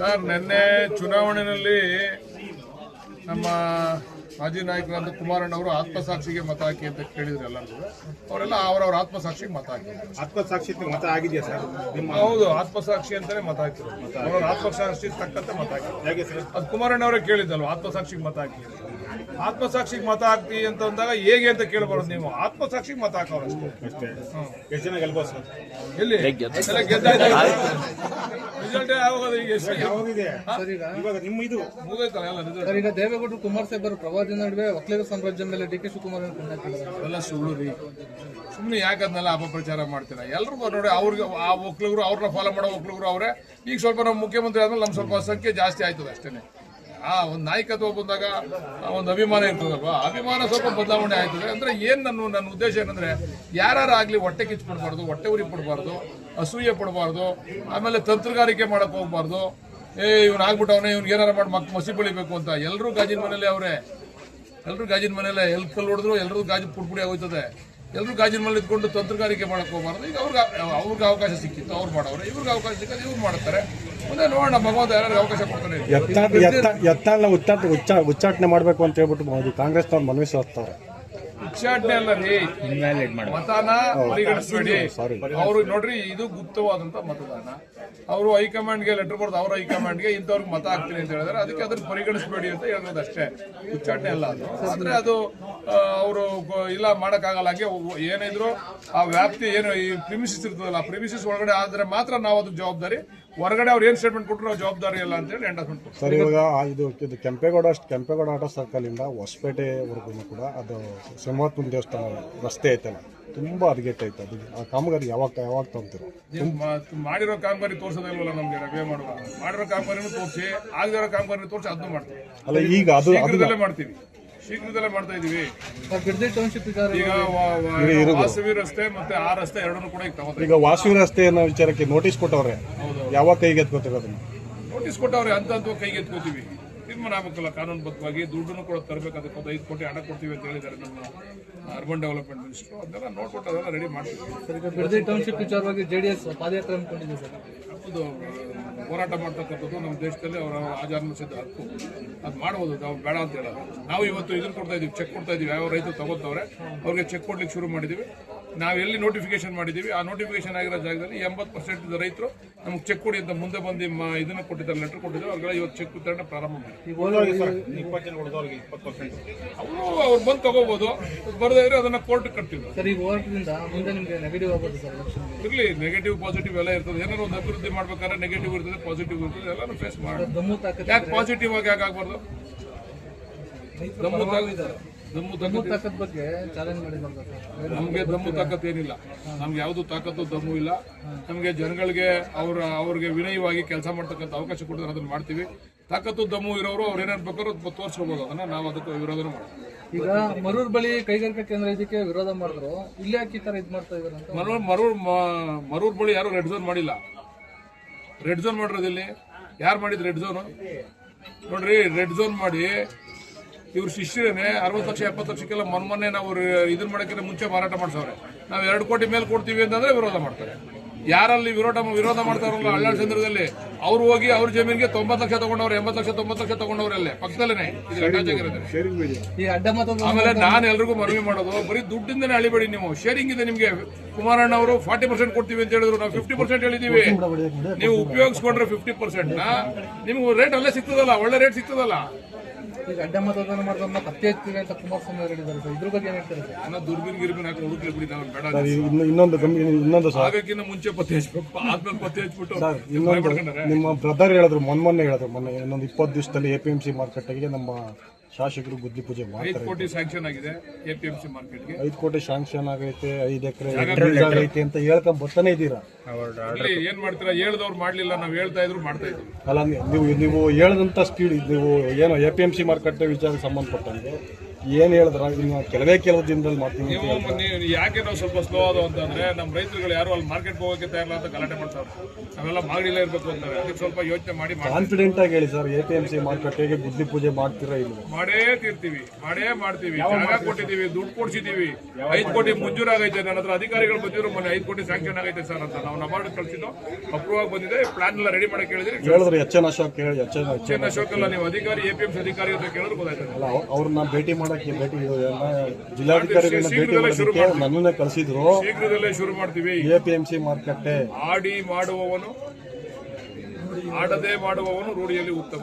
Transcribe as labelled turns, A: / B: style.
A: Sir, ನಿನ್ನೆ ಚುನಾವಣೆಯಲ್ಲಿ ನಮ್ಮ ಮಾಜಿ ನಾಯಕರಾದ ಕುಮಾರಣ್ಣವರು ಆತ್ಮಸಾಕ್ಷಿಗೆ ಮತ ಹಾಕಿ ಅಂತ ಕೇಳಿದ್ರು ಎಲ್ಲರೂ. ಅವರೆಲ್ಲ ಅವರವ್ರ ಆತ್ಮಸಾಕ್ಷಿಗೆ ಮತ ಹಾಕಿ.
B: ಆತ್ಮಸಾಕ್ಷಿ ಮತ ಆಗಿದೆಯಾ ಸರ್?
A: ಹೌದು, ಆತ್ಮಸಾಕ್ಷಿ ಅಂತಾನೆ ಮತ ಹಾಕಿದ್ರು. ಅವ್ರ ಆತ್ಮಸಾಕ್ಷಿ ತಕ್ಕಂತೆ ಮತ ಹಾಕಿದ್ರು.
B: ಹೇಗೆ ಸರ್?
A: ಅದು ಕುಮಾರಣ್ಣವರೇ ಕೇಳಿದ್ದಲ್ವ ಆತ್ಮಸಾಕ್ಷಿಗೆ ಮತ ಹಾಕಿ. ಆತ್ಮಸಾಕ್ಷಿಗೆ ಮತ ಹಾಕ್ತಿ ಅಂತ ಅಂದಾಗ ಹೇಗೆ ಅಂತ ಕೇಳಬಾರ್ದು. ನೀವು ಆತ್ಮಸಾಕ್ಷಿಗೆ ಮತ ಹಾಕೋರು ಅಷ್ಟೇ.
B: ಎಷ್ಟು ಜನ ಗೆಲ್ಬೋದು ಸರ್?
A: ಎಲ್ಲಿ ಎಲ್ಲ ಗೆದ್ದಾಯ್ತು. ರಿಸಲ್ಟ್ ಯಾವಾಗ ಈಗ
B: ಯಾವಾಗಿದೆ ಇವಾಗ ನಿಮ್ಮ ಇದು
A: ಮುಗಿದೈತಲ್ಲ ಎಲ್ಲ ರಿಸಲ್ಟ್.
C: ಸರ್, ಈಗ ದೇವೇಗೌಡರು ಕುಮಾರಸಾಹೇಬರು ಪ್ರವಾದಿ ನಡುವೆ ಒಕ್ಕಲಿಗರ ಸಾಮ್ರಾಜ್ಯ ಮೇಲೆ ಡಿ ಕೆ ಶಿವಕುಮಾರ್
A: ಎಲ್ಲ ಸುಳ್ಳು ರೀ. ಸುಮ್ಮನೆ ಯಾಕದ್ನೆಲ್ಲ ಅಪಪ್ರಚಾರ ಮಾಡ್ತೀರಾ? ಎಲ್ರು ನೋಡಿ, ಅವ್ರಿಗೆ ಆ ಒಕ್ಕಲಿಗರು ಅವ್ರನ್ನ ಫಾಲೋ ಮಾಡೋ ಒಕ್ಕಲಿಗರು ಅವರೇ. ಈಗ ಸ್ವಲ್ಪ ನಮ್ಮ ಮುಖ್ಯಮಂತ್ರಿ ಆದ್ಮೇಲೆ ನಮ್ಮ ಸ್ವಲ್ಪ ಸಂಖ್ಯೆ ಜಾಸ್ತಿ ಆಯ್ತದೆ ಅಷ್ಟೇ. ಒಂದು ನಾಯಕತ್ವ ಬಂದಾಗ ಒಂದು ಅಭಿಮಾನ ಇರ್ತದಲ್ವಾ, ಅಭಿಮಾನ ಸ್ವಲ್ಪ ಬದಲಾವಣೆ ಆಯ್ತದೆ. ಅಂದ್ರೆ ಏನ್ ನನ್ನ ಉದ್ದೇಶ ಏನಂದ್ರೆ, ಯಾರಾಗಲಿ ಹೊಟ್ಟೆ ಕಿಚ್ಚಿಬಿಡ್ಬಾರ್ದು, ಹೊಟ್ಟೆ ಉರಿ ಪಡಬಾರ್ದು, ಅಸೂಯೆ ಪಡಬಾರ್ದು, ಆಮೇಲೆ ತಂತ್ರಗಾರಿಕೆ ಮಾಡಕ್ ಹೋಗ್ಬಾರ್ದು. ಇವ್ನು ಆಗ್ಬಿಟ್ಟವನೇ, ಇವ್ನಿಗೆ ಏನಾರ ಮಾಡಿ ಮಸಿ ಬೆಳಿಬೇಕು ಅಂತ. ಎಲ್ಲರೂ ಗಾಜಿನ ಮನೇಲೆ ಅವರೇ, ಎಲ್ಲರೂ ಗಾಜಿನ ಮನೇಲೆ. ಎಲ್ಲಿ ಕಲ್ಲು ಹೊಡೆದ್ರು ಎಲ್ಲರೂ ಗಾಜು ಪುಡಿ ಆಗೋಯ್ತದೆ. ಎಲ್ಲರೂ ಗಾಜಿನ ಮನೇಲಿ ಇದ್ಕೊಂಡು ತಂತ್ರಗಾರಿಕೆ ಮಾಡಕ್ ಹೋಗ್ಬಾರ್ದು. ಈಗ ಅವ್ರಿಗೆ ಅವಕಾಶ ಸಿಕ್ಕಿತ್ತು, ಅವ್ರು ಮಾಡೋರು. ಇವ್ರಿಗೆ ಅವಕಾಶ ಸಿಕ್ಕಿದ್ದು ಇವ್ರು ಮಾಡ್ತಾರೆ. ಮುಂದೆ ನೋಡೋಣ, ಭಗವಂತ ಯಾರು ಅವಕಾಶ ಕೊಡ್ತಾನೆ.
B: ಯತ್ನಾಳ್ ಉಚ್ಚಾಟನೆ ಮಾಡಬೇಕು ಅಂತ ಹೇಳ್ಬಿಟ್ಟು ಕಾಂಗ್ರೆಸ್ನವ್ರು ಮನವಿ ಸಲ್ಲಿಸ್ತಾರೆ.
A: ಉಚ್ಚಾಟನೆ ಅಲ್ಲ ರೀ, ಮತನ ಪರಿಗಣಿಸಬೇಡಿ. ಅವರು ನೋಡ್ರಿ, ಇದು ಗುಪ್ತವಾದಂತ ಮತದಾನ. ಅವರು ಹೈಕಮಾಂಡ್ಗೆ ಲೆಟರ್ ಬರೆದು ಅವ್ರ ಹೈಕಮಾಂಡ್ಗೆ ಇಂಥವ್ರಿಗೆ ಮತ ಹಾಕ್ತೀನಿ ಅಂತ ಹೇಳಿದ್ರೆ, ಅದಕ್ಕೆ ಅದನ್ನ ಪರಿಗಣಿಸಬೇಡಿ ಅಂತ ಹೇಳೋದು ಅಷ್ಟೇ. ಉಚ್ಚಾಟನೆ ಅಲ್ಲ ಅದು. ಆದ್ರೆ ಅದು ಅವರು ಇಲ್ಲ ಮಾಡಕ್ಕಾಗಲ್ಲ. ಹಂಗೆ ಏನಿದ್ರು ಆ ವ್ಯಾಪ್ತಿ ಏನು ಈ ಪ್ರಿಮಿಸಿಸ್ ಇರ್ತದಲ್ಲ, ಆ ಪ್ರಿಮಿಸಿಸ್ ಒಳಗಡೆ ಆದ್ರೆ ಮಾತ್ರ ನಾವು ಅದಕ್ಕೆ ಜವಾಬ್ದಾರಿ. ಹೊರಗಡೆ ಅವ್ರು ಏನ್ ಸ್ಟೇಟ್ಮೆಂಟ್ ಕೊಟ್ಟರು ನಾವು ಜವಾಬ್ದಾರಿ ಇಲ್ಲ ಅಂತ ಹೇಳಿ ಎಂಡಾಸ್ಮೆಂಟ್ ಕೊಡ್ತಾರೆ.
B: ಸರ್, ಇವಾಗ ಇದು ಕೆಂಪೇಗೌಡ ಆಟೋ ಸರ್ಕಲ್ ಇಂದ ಹೊಸಪೇಟೆವರೆಗೂ ಕೂಡ ಅದು ಸಿಂಹಾತ್ಮ ದೇವಸ್ಥಾನ ರಸ್ತೆ ಐತಲ್ಲ, ತುಂಬಾ ಹದಗೆಟ್ ಐತೆ. ಅದು ಆ ಕಾಮಗಾರಿ ಯಾವಾಗ ತಗೊಂತೀರ?
A: ಮಾಡಿರೋ ಕಾಮಗಾರಿ ತೋರ್ಸೋದಿಲ್ವಲ್ಲ ನಮ್ಗೆ. ರವೆ ಮಾಡುವ ಮಾಡಿರೋ ಕಾಮಗಾರಿನೂ ತೋರಿಸಿ, ಆಗದಿರೋ ಕಾಮಗಾರಿನೂ ತೋರಿಸಿ ಅದನ್ನು ಮಾಡ್ತೀವಿ.
B: ಅಲ್ಲ, ಈಗ ಅದು
A: ಮಾಡ್ತೀವಿ, ಶೀಘ್ರದಲ್ಲೇ ಮಾಡ್ತಾ ಇದೀವಿ.
C: ಈಗ
A: ವಾಸವಿ ರಸ್ತೆ ಮತ್ತೆ ಆ ರಸ್ತೆ ಎರಡನ್ನೂ ಕೂಡ
B: ಈಗ ವಾಸವಿ ರಸ್ತೆ ಅನ್ನೋ ವಿಚಾರಕ್ಕೆ ನೋಟಿಸ್ ಕೊಟ್ಟವ್ರೆ. ಯಾವಾಗ ಕೈಗೆ ಎತ್ಕೋತೀರ ಅದನ್ನ?
A: ನೋಟಿಸ್ ಕೊಟ್ಟವ್ರೆ, ಅಂತ ಕೈಗೆ ಎತ್ಕೋತೀವಿ. ತೀರ್ಮಾನ ಆಗಬೇಕಲ್ಲ ಕಾನೂನುಬದ್ಧವಾಗಿ. ದುಡ್ಡನ್ನು ಕೂಡ ತರಬೇಕು. ಅದಕ್ಕೆ 5 ಕೋಟಿ ಹಣ ಕೊಡ್ತೀವಿ ಅಂತ ಹೇಳಿದ್ದಾರೆ ನಮ್ಮ ಅರ್ಬನ್ ಡೆವಲಪ್ಮೆಂಟ್ ಮಿನಿಸ್ಟರ್. ಅದನ್ನೆಲ್ಲ ನೋಡ್ಬಿಟ್ಟು ಅದೆಲ್ಲ ರೆಡಿ ಮಾಡ್ತೀವಿ.
C: ಬಿಡದಿ ಟೌನ್ಶಿಪ್ ವಿಚಾರವಾಗಿ ಜೆಡಿಎಸ್ ಪಾದಯಾತ್ರೆ ಅನ್ಕೊಂಡಿದೆ ಸರ್.
A: ಅದು ಹೋರಾಟ ಮಾಡ್ತಕ್ಕಂಥದ್ದು ನಮ್ಮ ದೇಶದಲ್ಲಿ ಅವರ ಆಜಾನುಸಿದ್ಧ ಹಕ್ಕು. ಅದು ಮಾಡ್ಬೋದು, ನಾವು ಬೇಡ ಅಂತ ಹೇಳೋದು. ನಾವು ಇವತ್ತು ಇದನ್ನು ಕೊಡ್ತಾ ಇದೀವಿ, ಚೆಕ್ ಕೊಡ್ತಾ ಇದೀವಿ. ಯಾವ ರೈತರು ತಗೋತವ್ರೆ ಅವ್ರಿಗೆ ಚೆಕ್ ಕೊಡ್ಲಿಕ್ಕೆ ಶುರು ಮಾಡಿದೀವಿ. ನಾವು ಎಲ್ಲಿ ನೋಟಿಫಿಕೇಶನ್ ಮಾಡಿದೀವಿ, ಆ ನೋಟಿಫಿಕೇಶನ್ ಆಗಿರೋ ಜಾಗದಲ್ಲಿ 80% ರೈತರು ನಮ್ಗೆ ಚೆಕ್ ಕೊಡಿ ಅಂತ ಮುಂದೆ ಬಂದು ಇದನ್ನ ಕೊಟ್ಟಿದ್ದಾರೆ, ಲೆಟರ್ ಕೊಟ್ಟಿದ್ದಾರೆ. ಅವ್ರಿಗೆಲ್ಲ ಇವತ್ತು ಚೆಕ್ ವಿತರಣೆ ಪ್ರಾರಂಭ ಮಾಡಿ. ಅವ್ರು ಬಂದು ತಗೋಬಹುದು, ಬರದೇ ಇದ್ರೆ ಅದನ್ನ ಕೋರ್ಟ್ ಕಟ್ತೀವಿ. ಇರ್ಲಿ, ನೆಗೆಟಿವ್ ಪಾಸಿಟಿವ್ ಎಲ್ಲ ಇರ್ತದೆ. ಏನಾದ್ರು ಒಂದು ಅಭಿವೃದ್ಧಿ ಮಾಡ್ಬೇಕಾದ್ರೆ ನೆಗೆಟಿವ್ ಇರ್ತದೆ, ಪಾಸಿಟಿವ್ ಇರ್ತದೆ. ಎಲ್ಲಾನು ಫೇಸ್ ಮಾಡಿ. ಯಾಕೆ ಪಾಸಿಟಿವ್ ಆಗಿ ಯಾಕೆ ಆಗ್ಬಾರ್ದು?
C: ದಮ್ಮು ತಾಕತ್ ಬಗ್ಗೆ ಚಾಲೆಂಜ್ ಮಾಡಿದ್ದಾರೆ.
A: ನಮ್ಗೆ ದಮ್ಮು ತಾಕತ್ ಏನಿಲ್ಲ. ನಮ್ಗೆ ಯಾವ್ದು ತಾಕತ್ತು ದಮ್ಮು ಇಲ್ಲ. ನಮ್ಗೆ ಜನಗಳಿಗೆ ಅವ್ರಿಗೆ ವಿನಯವಾಗಿ ಕೆಲಸ ಮಾಡ್ತಕ್ಕಂಥ ಅವಕಾಶ ಕೊಟ್ಟಿದ್ರೆ ಅದನ್ನ ಮಾಡ್ತೀವಿ. ತಾಕತ್ತು ದಮ್ಮು ಇರೋರು ಅವ್ರು ಏನೇನು ಬೇಕಾದ್ರೂ ತೋರಿಸ್ಕೋಬಹುದು. ಅದನ್ನ ನಾವು ಅದಕ್ಕೆ ವಿರೋಧ ಮಾಡ್ತೀವಿ.
C: ಈಗ ಮರೂರ್ ಬಳಿ ಕೈಗಾರಿಕಾ ಕೇಂದ್ರ ಇದಕ್ಕೆ ವಿರೋಧ ಮಾಡಿದ್ರು. ಇಲ್ಲಿ ಯಾಕೆ ಈ ತರ ಇದು ಮಾಡ್ತಾ ಇದಾರೆ ಅಂತ?
A: ಮರೂರ್ ಬಳಿ ಯಾರು ರೆಡ್ ಝೋನ್ ಮಾಡಿಲ್ಲ. ರೆಡ್ ಝೋನ್ ಮಾಡಿರೋದಿಲ್ಲಿ ಯಾರು ಮಾಡಿದ್ರು ರೆಡ್ ಝೋನ್? ನೋಡ್ರಿ, ರೆಡ್ ಝೋನ್ ಮಾಡಿ ಇವ್ರ ಶಿಷ್ಯರೇನೆ 60 ಲಕ್ಷ 70 ಲಕ್ಷಕ್ಕೆಲ್ಲ ಮೊನ್ನೆ ನಾವು ಇದನ್ನ ಮಾಡೋಕ್ಕಿಂತ ಮುಂಚೆ ಮಾರಾಟ ಮಾಡಿಸವ್ರೆ. ನಾವು 2 ಕೋಟಿ ಮೇಲೆ ಕೊಡ್ತೀವಿ ಅಂತಂದ್ರೆ ವಿರೋಧ ಮಾಡ್ತಾರೆ. ಯಾರಲ್ಲಿ ವಿರೋಧ ಮಾಡ್ತಾರಲ್ಲ ಹಳ್ಳ ಚಂದ್ರದಲ್ಲಿ, ಅವ್ರು ಹೋಗಿ ಅವ್ರ ಜಮೀನಿಗೆ 90 ಲಕ್ಷ ತಗೊಂಡವ್ರೆ, 80 ಲಕ್ಷ 90 ಲಕ್ಷ ತಗೊಂಡವ್ರಲ್ಲೇ ಪಕ್ಕದಲ್ಲೇ. ಆಮೇಲೆ ನಾನು ಎಲ್ರಿಗೂ ಮನವಿ ಮಾಡೋದು, ಬರೀ ದುಡ್ಡಿಂದನೇ ಅಳಿಬೇಡಿ ನೀವು. ಶೇರಿಂಗ್ ಇದೆ ನಿಮ್ಗೆ. ಕುಮಾರಣ್ಣ ಅವರು 40% ಕೊಡ್ತೀವಿ ಅಂತ ಹೇಳಿದ್ರು, ನಾವು 50% ಹೇಳಿದೀವಿ. ನೀವು ಉಪಯೋಗಿಸ್ಕೊಂಡ್ರೆ 50% ನಿಮ್ಗೆ ರೇಟ್ ಅಲ್ಲೇ ಸಿಗ್ತದಲ್ಲ, ಒಳ್ಳೆ ರೇಟ್ ಸಿಗ್ತದಲ್ಲ.
C: ಈಗ ಅಡ್ಡ ಮತದಾನ ಮಾಡೋದನ್ನ ಪತ್ತೆ ಹಚ್ತೀವಿ ಅಂತ ಕುಮಾರಸ್ವಾಮಿ ಅವರು ಹೇಳಿದ್ದಾರೆ. ಇದ್ರ ಬಗ್ಗೆ ಏನ್ ಹೇಳ್ತಾರೆ ಸರ್?
A: ಅನ್ನೋ ದುರ್ಬಿನ್ ಗಿರ್ಬಿನ್ ಹಾಕಿ ಹುಡುಕ್ಲಿ ಬಿಡಿ, ನಾವು ಬೇಡ.
B: ಇನ್ನೊಂದು
A: ಆಗಕ್ಕಿಂತ ಮುಂಚೆ ಪತ್ತೆ ಹಚ್ಬೇಕು, ಆದ್ಮೇಲೆ ಪತ್ತೆ ಹಚ್ಬಿಟ್ಟು
B: ನಿಮ್ಮ ಬ್ರದರ್ ಹೇಳಿದ್ರು, ಮೊನ್ನೆ ಇನ್ನೊಂದು 20 ದಿವಸದಲ್ಲಿ APMC ಮಾರ್ಕೆಟ್ಗೆ ನಮ್ಮ ಶಾಸಕರು ಗುದ್ದಿ ಪೂಜೆ ಮಾಡ್ತಾರೆ.
A: 5 ಕೋಟಿ ಸ್ಯಾಂಕ್ಷನ್ ಆಗಿದೆ APMC ಮಾರ್ಕೆಟ್ಗೆ.
B: 5 ಕೋಟಿ ಸ್ಯಾಂಕ್ಷನ್ ಆಗೈತೆ, 5 ಎಕರೆ ಐತೆ ಅಂತ ಹೇಳ್ಕೊಂಡ್ ಬರ್ತಾನೆ ಇದ್ದೀರಾ.
A: ಏನ್ ಮಾಡ್ತೀರಾ? ಹೇಳ್ದವ್ರು ಮಾಡ್ಲಿಲ್ಲ, ನಾವು ಹೇಳ್ತಾ ಇದ್ರು ಮಾಡ್ತಾ ಇದ್ವಿ.
B: ಅಲ್ಲ, ನೀವು ಹೇಳದಂತ ಸ್ಪೀಡ್, ನೀವು ಏನೋ APMC ಮಾರ್ಕೆಟ್ ವಿಚಾರಕ್ಕೆ ಸಂಬಂಧಪಟ್ಟಂಗೆ ಏನು ಹೇಳಿದ್ರ ಇನ್ನು ಕೆಲವು ದಿನದಲ್ಲಿ ಮಾಡ್ತೀನಿ ಅಂತ
A: ನೀವು ಯಾಕೆ ನಾವು ಸ್ವಲ್ಪ ಸ್ಲೋ ಆದವು ಅಂತಂದ್ರೆ ನಮ್ಮ ರೈತರುಗಳು ಯಾರು ಅಲ್ಲಿ ಮಾರ್ಕೆಟ್ ಹೋಗೋಕೆ ತಯಾರಿಲ್ಲ ಅಂತ ಗಲಾಟೆ ಮಾಡ್ತಾರೆ. ನಾವೆಲ್ಲ ಮಾಗಡಿಲ್ಲ ಇರಬೇಕು ಅಂತಾರೆ. ಅದಕ್ಕೆ ಸ್ವಲ್ಪ ಯೋಚನೆ ಮಾಡಿ
B: ಕಾನ್ಫಿಡೆಂಟ್ ಆಗಿ ಹೇಳಿ ಸರ್, APMC ಮಾರುಕಟ್ಟೆಗೆ ಗುದ್ಲಿ ಪೂಜೆ ಮಾಡ್ತೀರಾ ಇಲ್ವೋ?
A: ಮಾಡೇ ಮಾಡ್ತೀವಿ. ಜಾಗ ಕೊಟ್ಟಿದ್ದೀವಿ, ದುಡ್ಡು ಕೊಡ್ಸಿದ್ದೀವಿ, 5 ಕೋಟಿ ಮಂಜೂರಾಗೈತೆ. ನನ್ನ ಹತ್ರ ಅಧಿಕಾರಿಗಳು ಬಂದಿದ್ರು, ಮೊನ್ನೆ 5 ಕೋಟಿ ಸ್ಯಾಂಕ್ಷನ್ ಆಗೈತೆ ಸರ್ ಅಂತ ನಾವು ನಬಾರ್ಡ್ ಕಳಿಸಿದ್ದು, ಅಪ್ರೂವ್ ಆಗಿ ಬಂದಿದೆ. ಪ್ಲಾನ್ ಎಲ್ಲ ರೆಡಿ ಮಾಡಕ್ಕೆ ಹೇಳಿದ್ರೆ
B: ಹೇಳಿದ್ರೆ ಎಚ್ ಎನ್
A: ಅಶೋಕ್ ಅಲ್ಲ, ನೀವು ಅಧಿಕಾರಿ APMC ಅಧಿಕಾರಿ ಅಂತ ಕೇಳಿದ್ರೆ ಗೊತ್ತಾಯ್ತದೆ.
B: ಅಲ್ಲ, ಅವ್ರನ್ನ ಭೇಟಿ ಜಿಲ್ಲಾಧಿಕಾರಿಗಳನ್ನ ಭೇಟಿ ಮಾಡೋದಕ್ಕೆ ನನ್ನನ್ನೇ ಕಳಿಸಿದ್ರು.
A: ಶೀಘ್ರದಲ್ಲೇ ಶುರು ಮಾಡ್ತೀವಿ.
B: APMC ಮಾರುಕಟ್ಟೆ
A: ಆಡಿ ಮಾಡುವವನು ಆಡದೆ ಮಾಡುವವನು ರೂಢಿಯಲ್ಲಿ ಉತ್ತಮ.